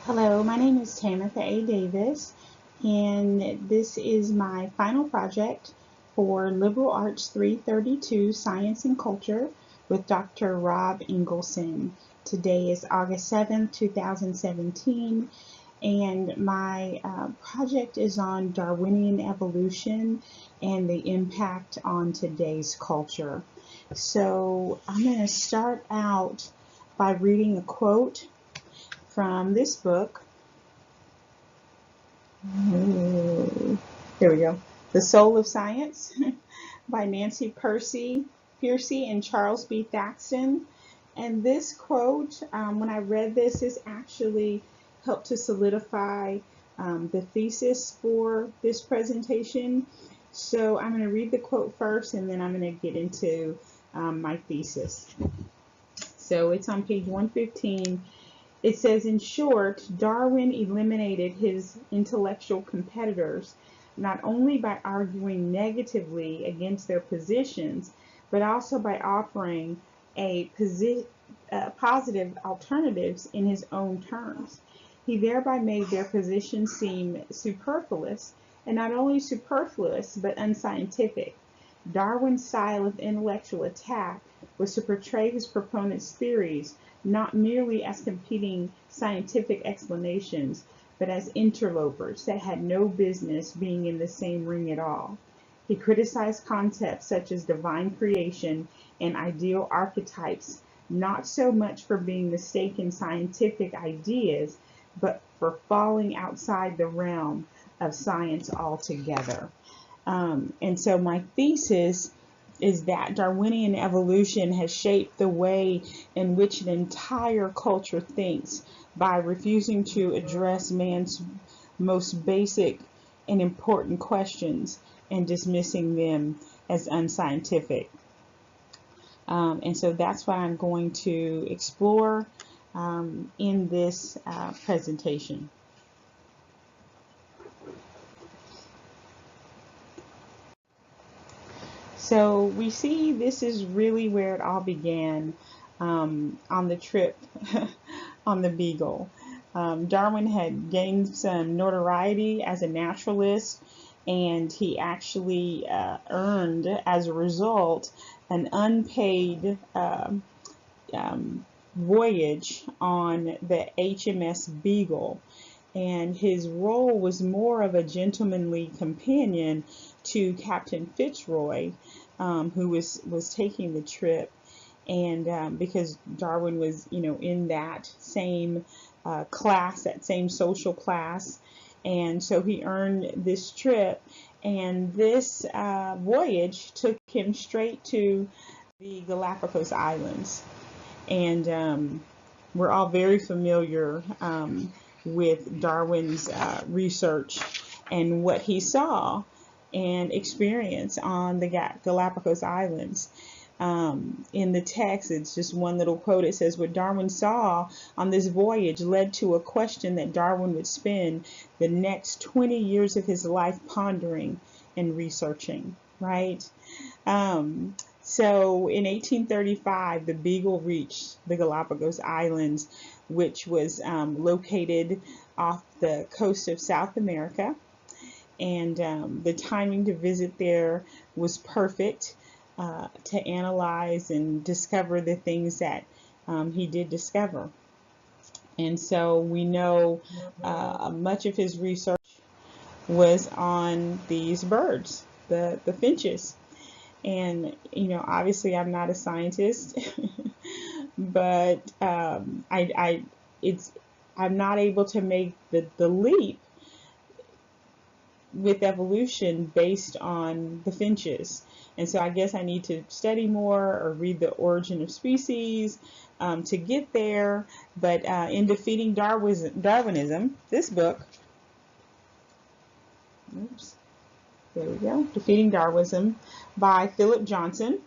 Hello, my name is Tamitha A. Davis, and this is my final project for Liberal Arts 332 Science and Culture with Dr. Rob Ingleson. Today is August 7th, 2017, and my project is on Darwinian evolution and the impact on today's culture. So I'm going to start out by reading a quote from this book. There we go. The Soul of Science by Nancy Piercy and Charles B. Thaxton. And this quote, when I read this actually helped to solidify the thesis for this presentation. So I'm going to read the quote first, and then I'm going to get into my thesis. So it's on page 115. It says, in short, Darwin eliminated his intellectual competitors not only by arguing negatively against their positions, but also by offering positive alternatives in his own terms. He thereby made their positions seem superfluous, and not only superfluous, but unscientific. Darwin's style of intellectual attack was to portray his proponents' theories not merely as competing scientific explanations, but as interlopers that had no business being in the same ring at all. He criticized concepts such as divine creation and ideal archetypes, not so much for being mistaken scientific ideas, but for falling outside the realm of science altogether. And so my thesis is that Darwinian evolution has shaped the way in which an entire culture thinks by refusing to address man's most basic and important questions and dismissing them as unscientific. And so that's what I'm going to explore in this presentation. So we see this is really where it all began on the trip on the Beagle. Darwin had gained some notoriety as a naturalist, and he actually earned, as a result, an unpaid voyage on the HMS Beagle. And his role was more of a gentlemanly companion to Captain Fitzroy, who was taking the trip, and because Darwin was, in that same class, that same social class, and so he earned this trip, and this voyage took him straight to the Galapagos Islands, and we're all very familiar with Darwin's research and what he saw and experienced on the Galapagos Islands. In the text, it's just one little quote. It says, what Darwin saw on this voyage led to a question that Darwin would spend the next 20 years of his life pondering and researching, right? So in 1835, the Beagle reached the Galapagos Islands, which was located off the coast of South America. And the timing to visit there was perfect to analyze and discover the things that he did discover. And so we know much of his research was on these birds, the finches. And, obviously I'm not a scientist, but I'm not able to make the leap with evolution based on the finches. And so I guess I need to study more or read The Origin of Species to get there. But in Defeating Darwinism, this book, oops, there we go, Defeating Darwinism by Philip Johnson.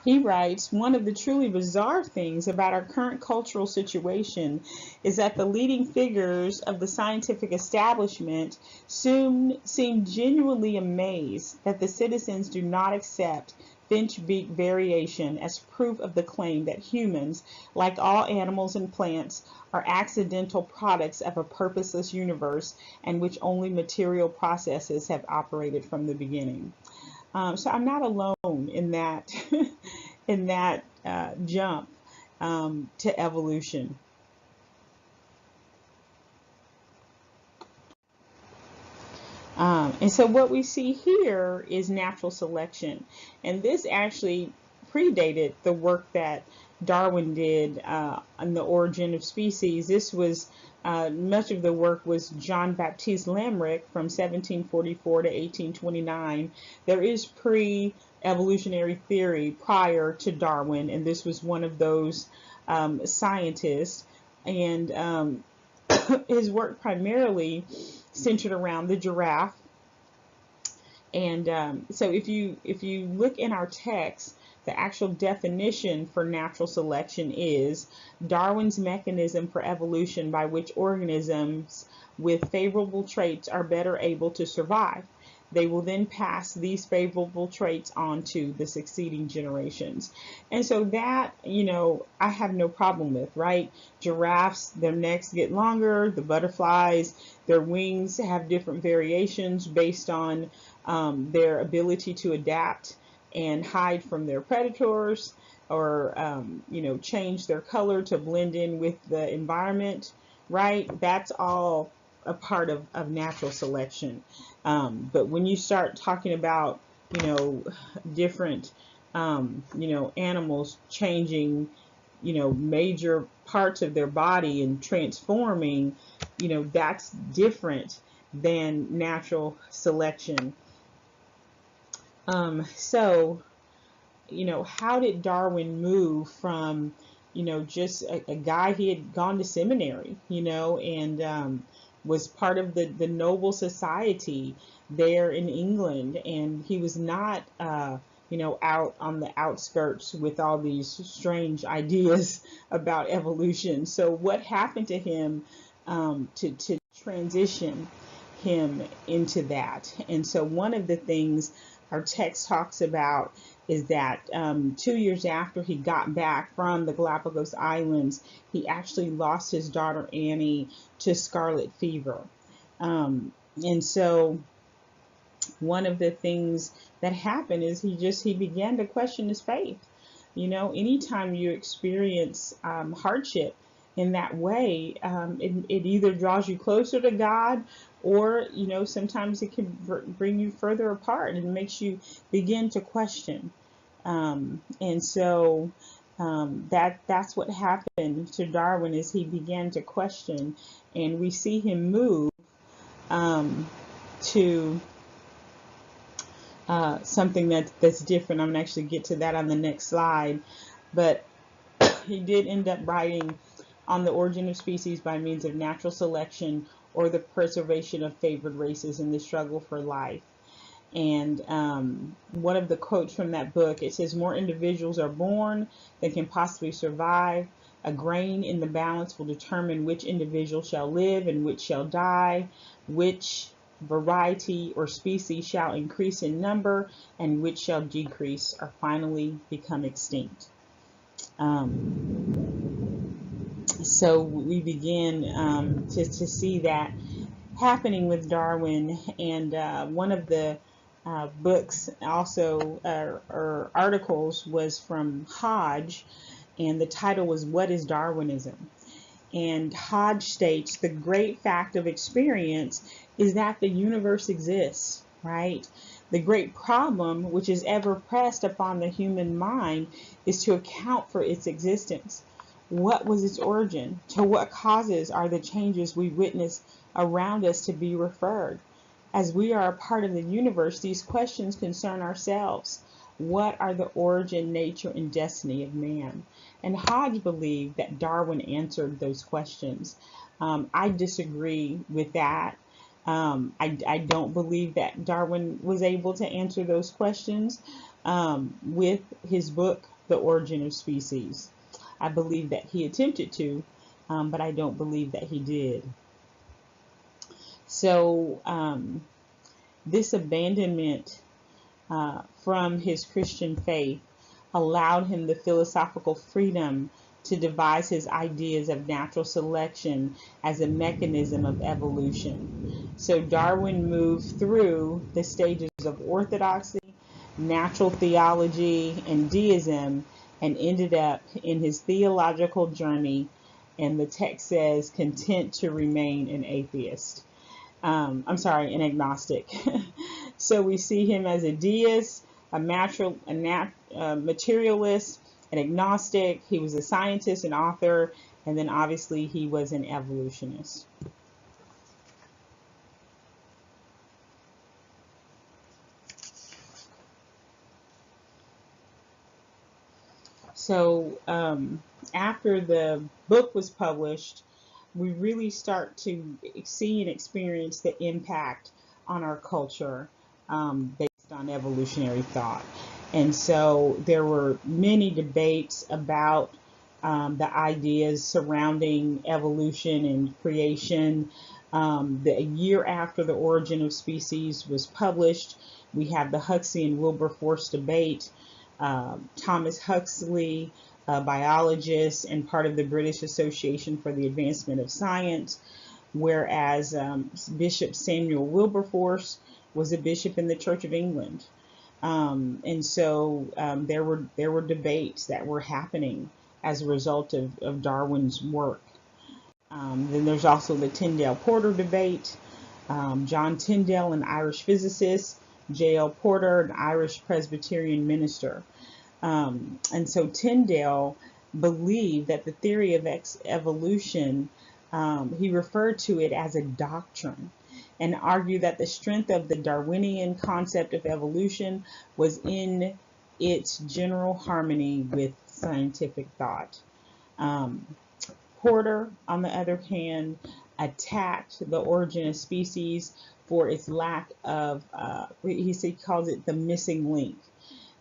He writes, one of the truly bizarre things about our current cultural situation is that the leading figures of the scientific establishment soon seem genuinely amazed that the citizens do not accept finch beak variation as proof of the claim that humans, like all animals and plants, are accidental products of a purposeless universe and which only material processes have operated from the beginning. So I'm not alone in that in that jump to evolution. And so what we see here is natural selection. And this actually predated the work that Darwin did on the origin of species. This was much of the work was John Baptiste Lamerick from 1744 to 1829. There is pre-evolutionary theory prior to Darwin, and this was one of those scientists. And his work primarily centered around the giraffe. And so if you look in our text, the actual definition for natural selection is Darwin's mechanism for evolution by which organisms with favorable traits are better able to survive. They will then pass these favorable traits on to the succeeding generations. And so that, I have no problem with, right? Giraffes, their necks get longer, the butterflies, their wings have different variations based on their ability to adapt and hide from their predators, or change their color to blend in with the environment, right? That's all a part of natural selection. But when you start talking about different animals changing major parts of their body and transforming, that's different than natural selection. So how did Darwin move from just a guy, he had gone to seminary, and was part of the noble society there in England, and he was not out on the outskirts with all these strange ideas about evolution. So what happened to him to transition him into that? And so one of the things our text talks about is that 2 years after he got back from the Galapagos Islands, he actually lost his daughter Annie to scarlet fever. And so one of the things that happened is he began to question his faith. Anytime you experience hardship in that way, it either draws you closer to God, or sometimes it can bring you further apart and makes you begin to question. And so that's what happened to Darwin, is he began to question, and we see him move to something that's different. I'm going to actually get to that on the next slide, but he did end up writing on the origin of species by means of natural selection, or the preservation of favored races in the struggle for life. And one of the quotes from that book, it says, "More individuals are born than can possibly survive. A grain in the balance will determine which individual shall live and which shall die, which variety or species shall increase in number, and which shall decrease or finally become extinct." So we begin to see that happening with Darwin. And one of the books also, or articles, was from Hodge, and the title was "What is Darwinism?" And Hodge states, "The great fact of experience is that the universe exists, right? The great problem which is ever pressed upon the human mind is to account for its existence. What was its origin? To what causes are the changes we witness around us to be referred? As we are a part of the universe, these questions concern ourselves. What are the origin, nature, and destiny of man?" And Hodge believed that Darwin answered those questions. I disagree with that. I don't believe that Darwin was able to answer those questions with his book, The Origin of Species. I believe that he attempted to, but I don't believe that he did. So this abandonment from his Christian faith allowed him the philosophical freedom to devise his ideas of natural selection as a mechanism of evolution. So Darwin moved through the stages of orthodoxy, natural theology, and deism, and ended up in his theological journey, and the text says, content to remain an atheist. An agnostic. So we see him as a deist, a materialist, an agnostic. He was a scientist, an author, and then obviously he was an evolutionist. So after the book was published, we really start to see and experience the impact on our culture based on evolutionary thought. And so there were many debates about the ideas surrounding evolution and creation. A year after The Origin of Species was published, we have the Huxley and Wilberforce debate. Thomas Huxley, a biologist and part of the British Association for the Advancement of Science, whereas Bishop Samuel Wilberforce was a bishop in the Church of England. And so there were debates that were happening as a result of Darwin's work. Then there's also the Tyndale-Porter debate. John Tyndale, an Irish physicist, J.L. Porter, an Irish Presbyterian minister. And so Tyndale believed that the theory of evolution, he referred to it as a doctrine, and argued that the strength of the Darwinian concept of evolution was in its general harmony with scientific thought. Porter, on the other hand, attacked The Origin of Species for its lack of, he calls it the missing link.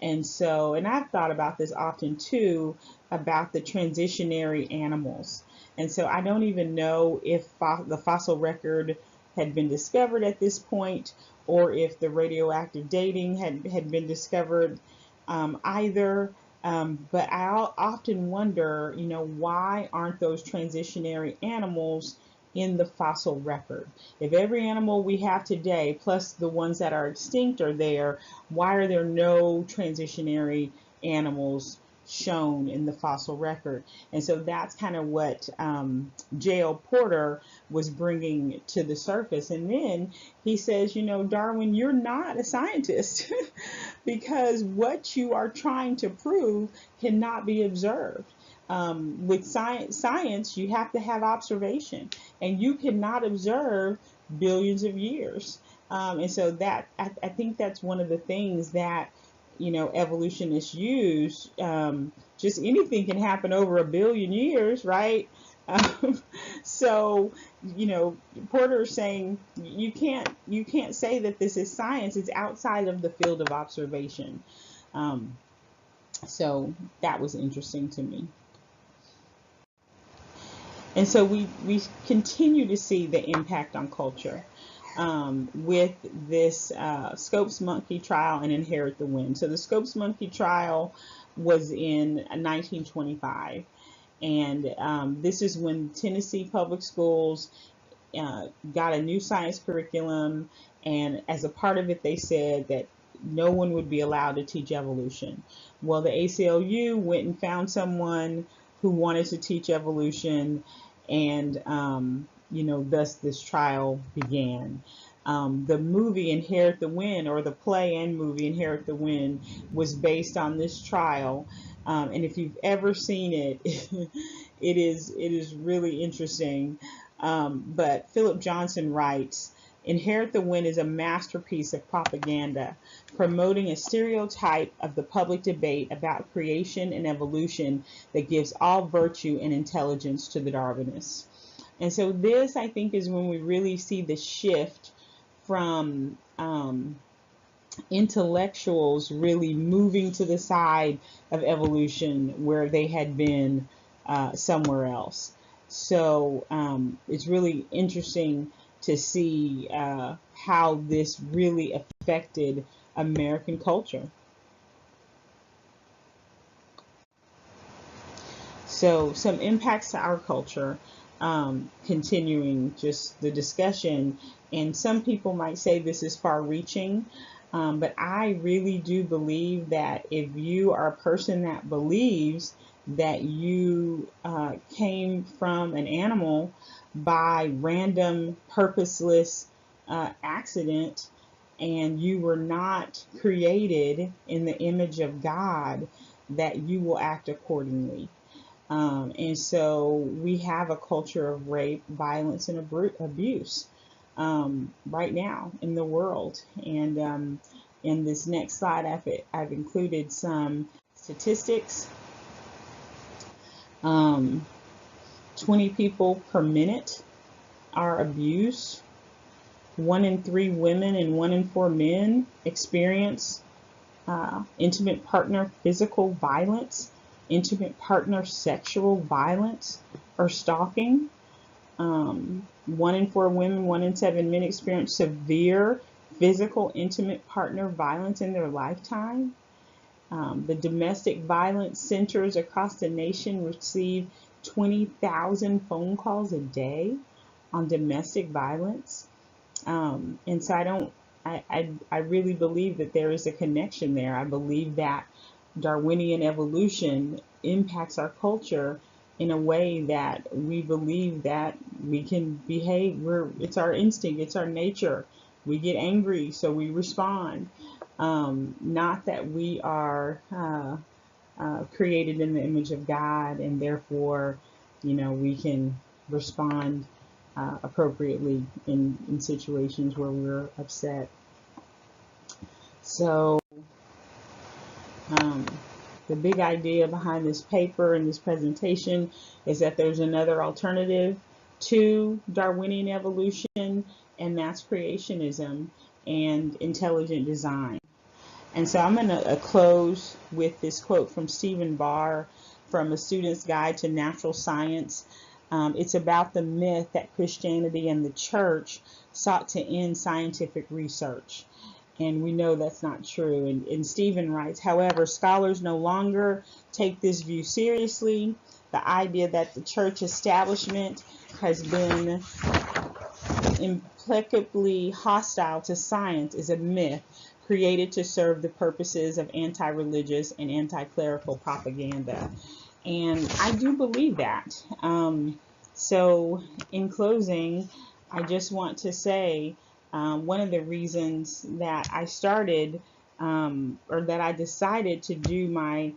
And so, and I've thought about this often too, about the transitionary animals. And so I don't even know if the fossil record had been discovered at this point, or if the radioactive dating had been discovered either. But I often wonder, why aren't those transitionary animals in the fossil record? If every animal we have today, plus the ones that are extinct, are there, why are there no transitionary animals shown in the fossil record? And so that's kind of what J.L. Porter was bringing to the surface. And then he says, Darwin, you're not a scientist because what you are trying to prove cannot be observed. With science, you have to have observation, and you cannot observe billions of years. And so that I think that's one of the things that evolutionists use. Just anything can happen over a billion years, right? So Porter is saying you can't say that this is science. It's outside of the field of observation. So that was interesting to me. And so we continue to see the impact on culture with this Scopes monkey trial and Inherit the Wind. So the Scopes monkey trial was in 1925. And this is when Tennessee public schools got a new science curriculum. And as a part of it, they said that no one would be allowed to teach evolution. Well, the ACLU went and found someone who wanted to teach evolution, and thus this trial began. The movie Inherit the Wind, or the play and movie Inherit the Wind, was based on this trial. And if you've ever seen it, it is really interesting. But Philip Johnson writes, Inherit the Wind is a masterpiece of propaganda, promoting a stereotype of the public debate about creation and evolution that gives all virtue and intelligence to the Darwinists. And so this, I think, is when we really see the shift from intellectuals really moving to the side of evolution where they had been somewhere else. So it's really interesting to see how this really affected American culture. So some impacts to our culture, continuing just the discussion, and some people might say this is far reaching, but I really do believe that if you are a person that believes that you came from an animal by random, purposeless accident, and you were not created in the image of God, that you will act accordingly. And so we have a culture of rape, violence, and abuse right now in the world. And in this next slide, I've included some statistics. 20 people per minute are abused. 1 in 3 women and 1 in 4 men experience intimate partner physical violence, intimate partner sexual violence, or stalking. 1 in 4 women, 1 in 7 men experience severe physical intimate partner violence in their lifetime. The domestic violence centers across the nation receive 20,000 phone calls a day on domestic violence. And so I really believe that there is a connection there. I believe that Darwinian evolution impacts our culture in a way that we believe that we can behave. It's our instinct, it's our nature. We get angry, so we respond. Not that we are created in the image of God, and therefore, we can respond appropriately in situations where we're upset. So the big idea behind this paper and this presentation is that there's another alternative to Darwinian evolution, and that's creationism and intelligent design. And so I'm going to close with this quote from Stephen Barr from A Student's Guide to Natural Science. It's about the myth that Christianity and the church sought to end scientific research. And we know that's not true. And Stephen writes, however, scholars no longer take this view seriously. The idea that the church establishment has been implacably hostile to science is a myth created to serve the purposes of anti-religious and anti-clerical propaganda. And I do believe that. So in closing, I just want to say one of the reasons that I started or that I decided to do my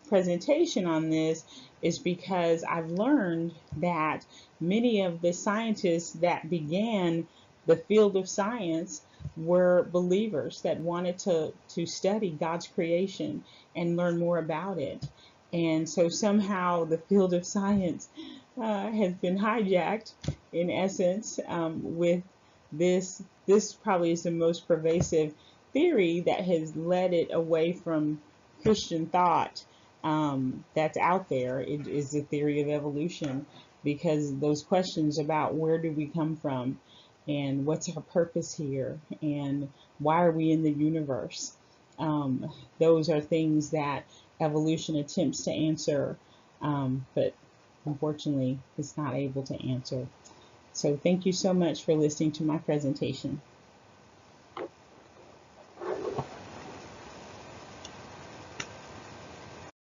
presentation on this is because I've learned that many of the scientists that began the field of science were believers that wanted to study God's creation and learn more about it. And so somehow the field of science has been hijacked, in essence, with this probably is the most pervasive theory that has led it away from Christian thought that's out there. It is the theory of evolution, because those questions about where do we come from and what's our purpose here and why are we in the universe, those are things that evolution attempts to answer, but unfortunately it's not able to answer. So thank you so much for listening to my presentation.